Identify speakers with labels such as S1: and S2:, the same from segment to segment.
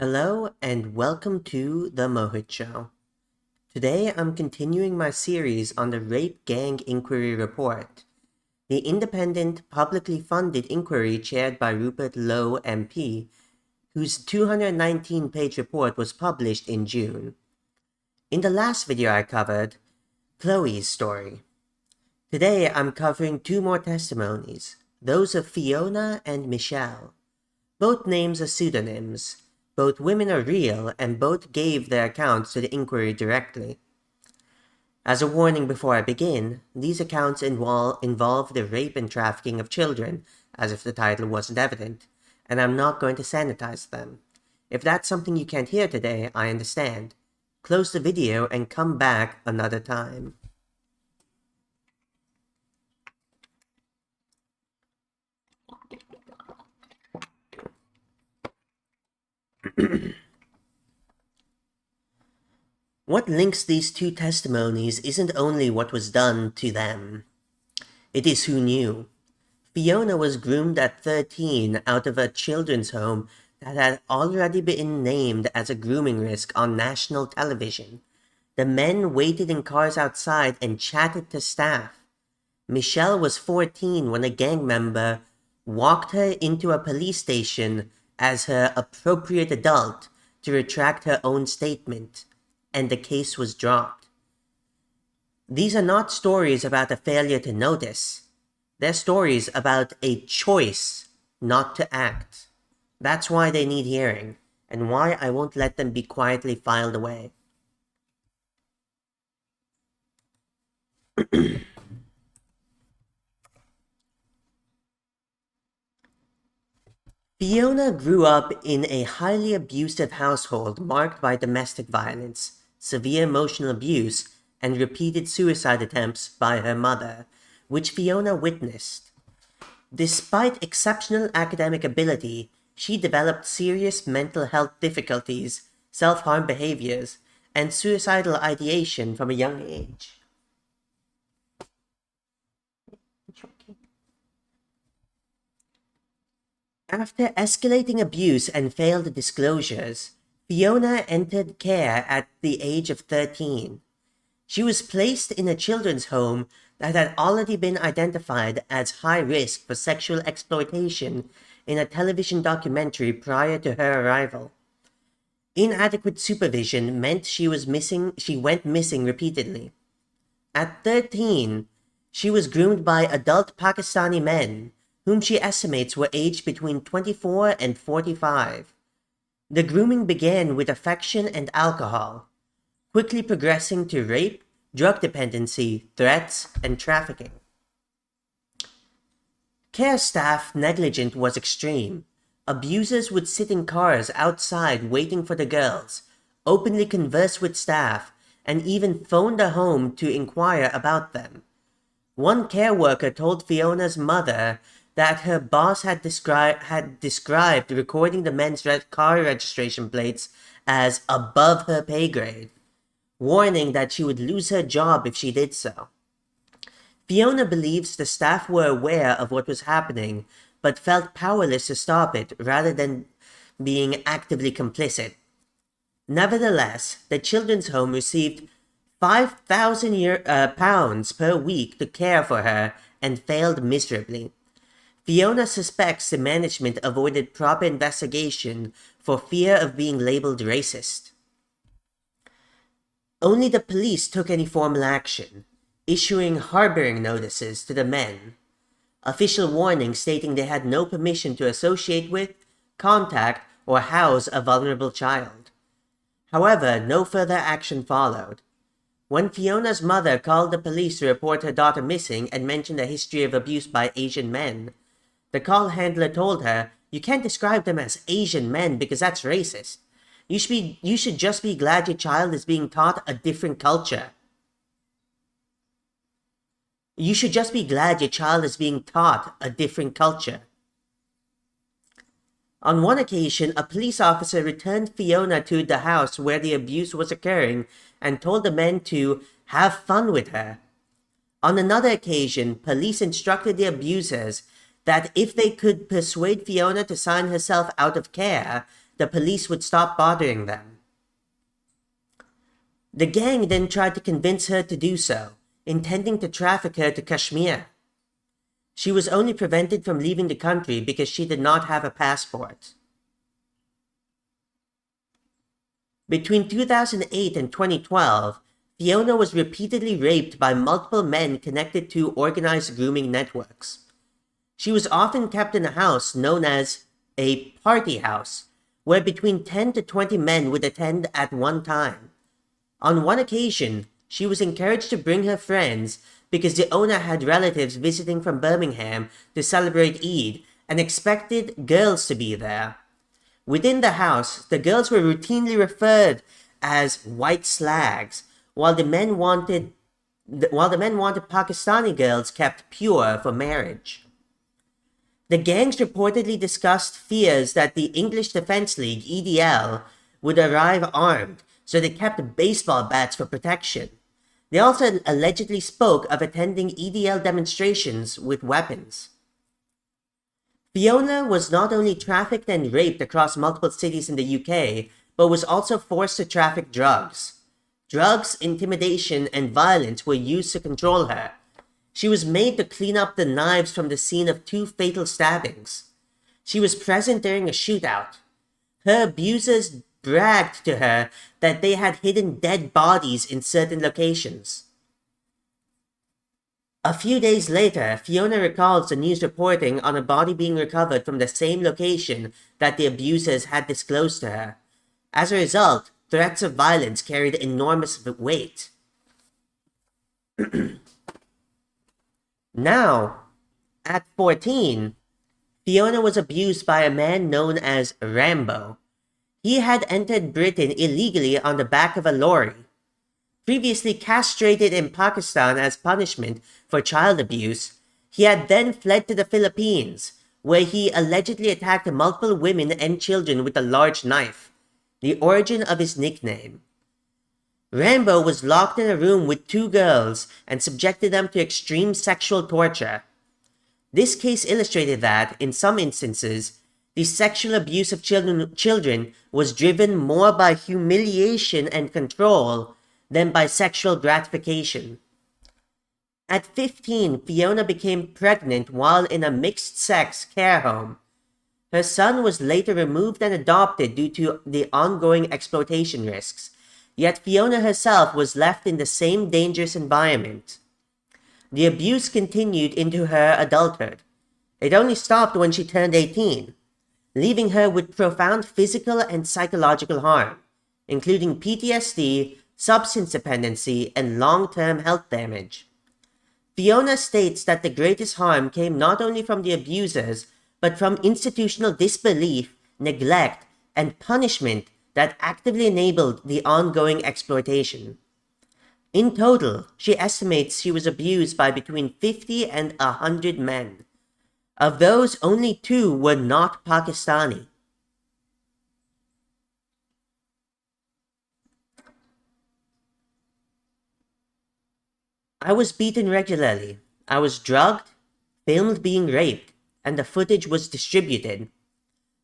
S1: Hello and welcome to The Mohit Show. Today I'm continuing my series on the Rape Gang Inquiry Report, the independent, publicly funded inquiry chaired by Rupert Lowe MP, whose 219-page report was published in June. In the last video I covered Chloe's story. Today I'm covering two more testimonies, those of Fiona and Michelle. Both names are pseudonyms. Both women are real, and both gave their accounts to the inquiry directly. As a warning before I begin, these accounts involve the rape and trafficking of children, as if the title wasn't evident, and I'm not going to sanitize them. If that's something you can't hear today, I understand. Close the video and come back another time. What links these two testimonies isn't only what was done to them. It is who knew. Fiona was groomed at 13 out of a children's home that had already been named as a grooming risk on national television. The men waited in cars outside and chatted to staff. Michelle was 14 when a gang member walked her into a police station as her appropriate adult to retract her own statement, and the case was dropped. These are not stories about a failure to notice. They're stories about a choice not to act. That's why they need hearing, and why I won't let them be quietly filed away. Fiona grew up in a highly abusive household marked by domestic violence, severe emotional abuse, and repeated suicide attempts by her mother, which Fiona witnessed. Despite exceptional academic ability, she developed serious mental health difficulties, self-harm behaviors, and suicidal ideation from a young age. After escalating abuse and failed disclosures, Fiona entered care at the age of 13. She was placed in a children's home that had already been identified as high risk for sexual exploitation in a television documentary prior to her arrival. Inadequate supervision meant she went missing repeatedly. At 13, she was groomed by adult Pakistani men, whom she estimates were aged between 24 and 45. The grooming began with affection and alcohol, quickly progressing to rape, drug dependency, threats, and trafficking. Care staff negligence was extreme. Abusers would sit in cars outside waiting for the girls, openly converse with staff, and even phone the home to inquire about them. One care worker told Fiona's mother that her boss had described recording the men's car registration plates as above her pay grade, warning that she would lose her job if she did so. Fiona believes the staff were aware of what was happening, but felt powerless to stop it rather than being actively complicit. Nevertheless, the children's home received £5,000 per week to care for her and failed miserably. Fiona suspects the management avoided proper investigation for fear of being labeled racist. Only the police took any formal action, issuing harboring notices to the men, official warnings stating they had no permission to associate with, contact, or house a vulnerable child. However, no further action followed. When Fiona's mother called the police to report her daughter missing and mentioned a history of abuse by Asian men, the call handler told her, "You can't describe them as Asian men because that's racist. You should just be glad your child is being taught a different culture. You should just be glad your child is being taught a different culture." On one occasion, a police officer returned Fiona to the house where the abuse was occurring and told the men to have fun with her. On another occasion, police instructed the abusers that if they could persuade Fiona to sign herself out of care, the police would stop bothering them. The gang then tried to convince her to do so, intending to traffic her to Kashmir. She was only prevented from leaving the country because she did not have a passport. Between 2008 and 2012, Fiona was repeatedly raped by multiple men connected to organized grooming networks. She was often kept in a house known as a party house, where between 10 to 20 men would attend at one time. On one occasion, she was encouraged to bring her friends because the owner had relatives visiting from Birmingham to celebrate Eid and expected girls to be there. Within the house, the girls were routinely referred as white slags, while the men wanted Pakistani girls kept pure for marriage. The gangs reportedly discussed fears that the English Defence League, EDL, would arrive armed, so they kept baseball bats for protection. They also allegedly spoke of attending EDL demonstrations with weapons. Fiona was not only trafficked and raped across multiple cities in the UK, but was also forced to traffic drugs. Drugs, intimidation, and violence were used to control her. She was made to clean up the knives from the scene of 2 fatal stabbings. She was present during a shootout. Her abusers bragged to her that they had hidden dead bodies in certain locations. A few days later, Fiona recalls the news reporting on a body being recovered from the same location that the abusers had disclosed to her. As a result, threats of violence carried enormous weight. Now, at 14, Fiona was abused by a man known as Rambo. He had entered Britain illegally on the back of a lorry. Previously castrated in Pakistan as punishment for child abuse, he had then fled to the Philippines, where he allegedly attacked multiple women and children with a large knife, the origin of his nickname. Rambo was locked in a room with 2 girls and subjected them to extreme sexual torture. This case illustrated that, in some instances, the sexual abuse of children was driven more by humiliation and control than by sexual gratification. At 15, Fiona became pregnant while in a mixed-sex care home. Her son was later removed and adopted due to the ongoing exploitation risks, yet Fiona herself was left in the same dangerous environment. The abuse continued into her adulthood. It only stopped when she turned 18, leaving her with profound physical and psychological harm, including PTSD, substance dependency, and long-term health damage. Fiona states that the greatest harm came not only from the abusers, but from institutional disbelief, neglect, and punishment that actively enabled the ongoing exploitation. In total, she estimates she was abused by between 50 and 100 men. Of those, only 2 were not Pakistani. I was beaten regularly. I was drugged, filmed being raped, and the footage was distributed.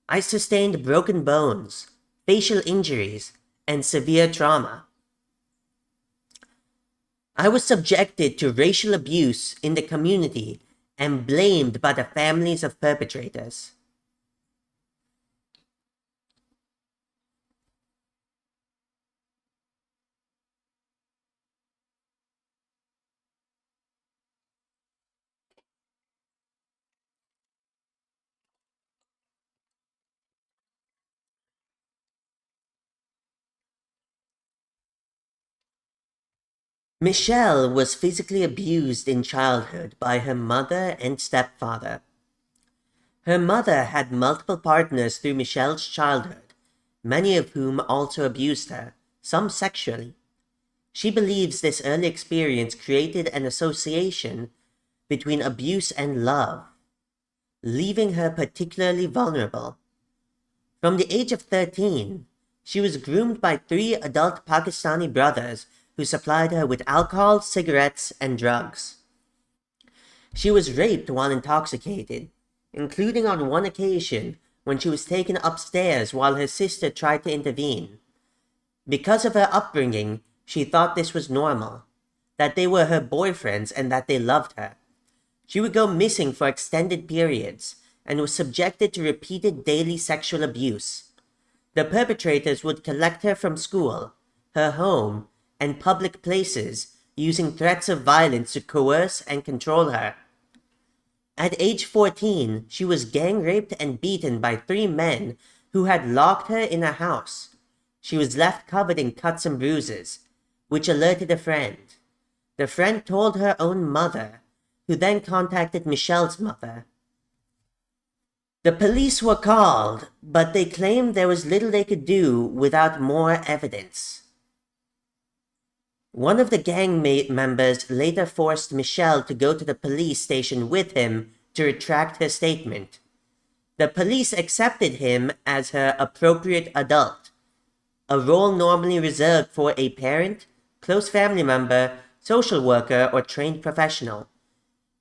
S1: I sustained broken bones, facial injuries, and severe trauma. I was subjected to racial abuse in the community and blamed by the families of perpetrators. Michelle was physically abused in childhood by her mother and stepfather. Her mother had multiple partners through Michelle's childhood, many of whom also abused her, some sexually. She believes this early experience created an association between abuse and love, leaving her particularly vulnerable. From the age of 13, she was groomed by 3 adult Pakistani brothers who supplied her with alcohol, cigarettes, and drugs. She was raped while intoxicated. including on one occasion when she was taken upstairs while her sister tried to intervene. Because of her upbringing, she thought this was normal, that they were her boyfriends and that they loved her. She would go missing for extended periods and was subjected to repeated daily sexual abuse. The perpetrators would collect her from school, her home, and public places, using threats of violence to coerce and control her. At age 14, she was gang raped and beaten by 3 men who had locked her in a house. She was left covered in cuts and bruises, which alerted a friend. The friend told her own mother, who then contacted Michelle's mother. The police were called, but they claimed there was little they could do without more evidence. One of the gang members later forced Michelle to go to the police station with him to retract her statement. The police accepted him as her appropriate adult, a role normally reserved for a parent, close family member, social worker, or trained professional.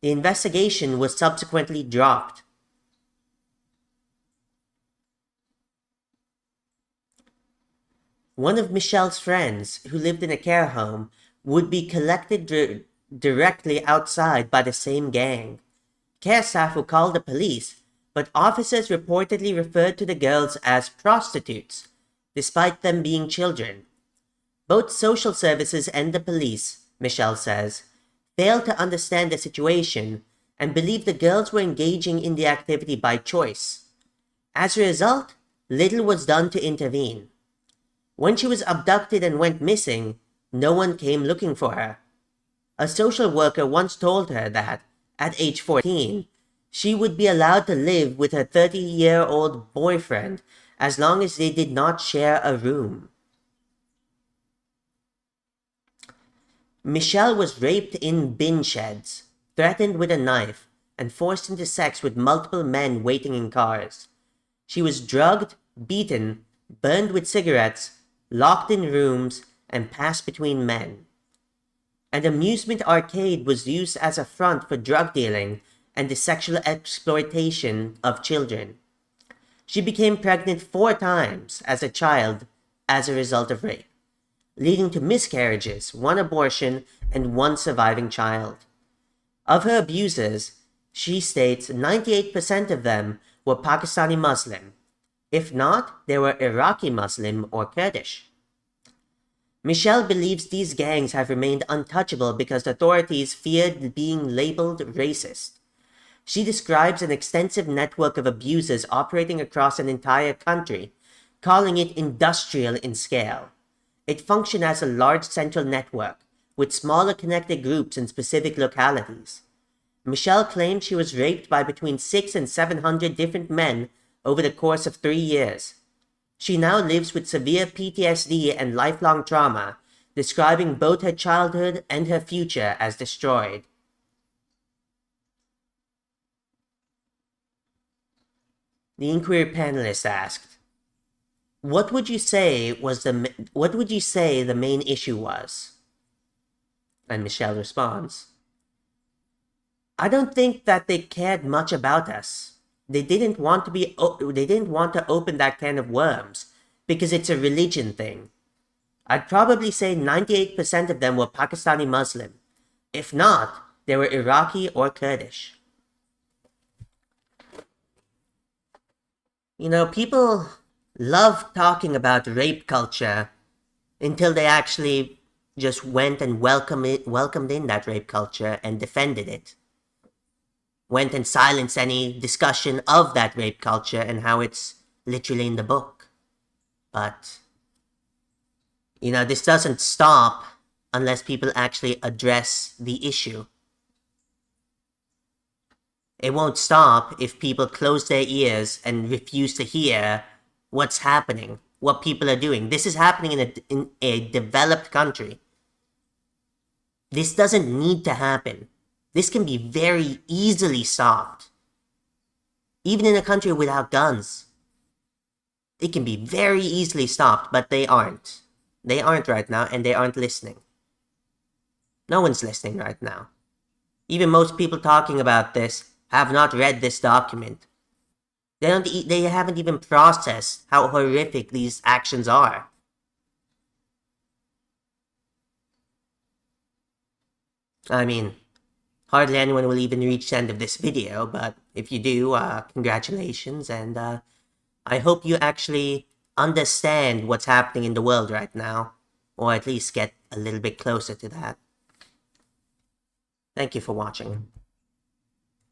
S1: The investigation was subsequently dropped. One of Michelle's friends, who lived in a care home, would be collected directly outside by the same gang. Care staff would call the police, but officers reportedly referred to the girls as prostitutes, despite them being children. Both social services and the police, Michelle says, failed to understand the situation and believed the girls were engaging in the activity by choice. As a result, little was done to intervene. When she was abducted and went missing, no one came looking for her. A social worker once told her that, at age 14, she would be allowed to live with her 30-year-old boyfriend as long as they did not share a room. Michelle was raped in bin sheds, threatened with a knife, and forced into sex with multiple men waiting in cars. She was drugged, beaten, burned with cigarettes, locked in rooms, and passed between men. An amusement arcade was used as a front for drug dealing and the sexual exploitation of children. She became pregnant 4 times as a child as a result of rape, leading to miscarriages, 1 abortion, and 1 surviving child. Of her abusers, she states 98% of them were Pakistani Muslim. If not, they were Iraqi Muslim or Kurdish. Michelle believes these gangs have remained untouchable because authorities feared being labeled racist. She describes an extensive network of abusers operating across an entire country, calling it industrial in scale. It functioned as a large central network, with smaller connected groups in specific localities. Michelle claimed she was raped by between 600 and 700 different men over the course of 3 years. She now lives with severe PTSD and lifelong trauma, describing both her childhood and her future as destroyed. The inquiry panelist asked, What would you say the main issue was? And Michelle responds, I don't think that they cared much about us. They didn't want to open that can of worms because it's a religion thing. I'd probably say 98% of them were Pakistani Muslim. If not, they were Iraqi or Kurdish. You know, people love talking about rape culture until they actually just went and welcomed in that rape culture and defended it. Went and silenced any discussion of that rape culture and how it's literally in the book. But, you know, this doesn't stop unless people actually address the issue. It won't stop if people close their ears and refuse to hear what's happening, what people are doing. This is happening in a developed country. This doesn't need to happen. This can be very easily stopped. Even in a country without guns. It can be very easily stopped, but they aren't. They aren't right now, and they aren't listening. No one's listening right now. Even most people talking about this have not read this document. They haven't even processed how horrific these actions are. I mean, hardly anyone will even reach the end of this video, but if you do, congratulations, and I hope you actually understand what's happening in the world right now, or at least get a little bit closer to that. Thank you for watching.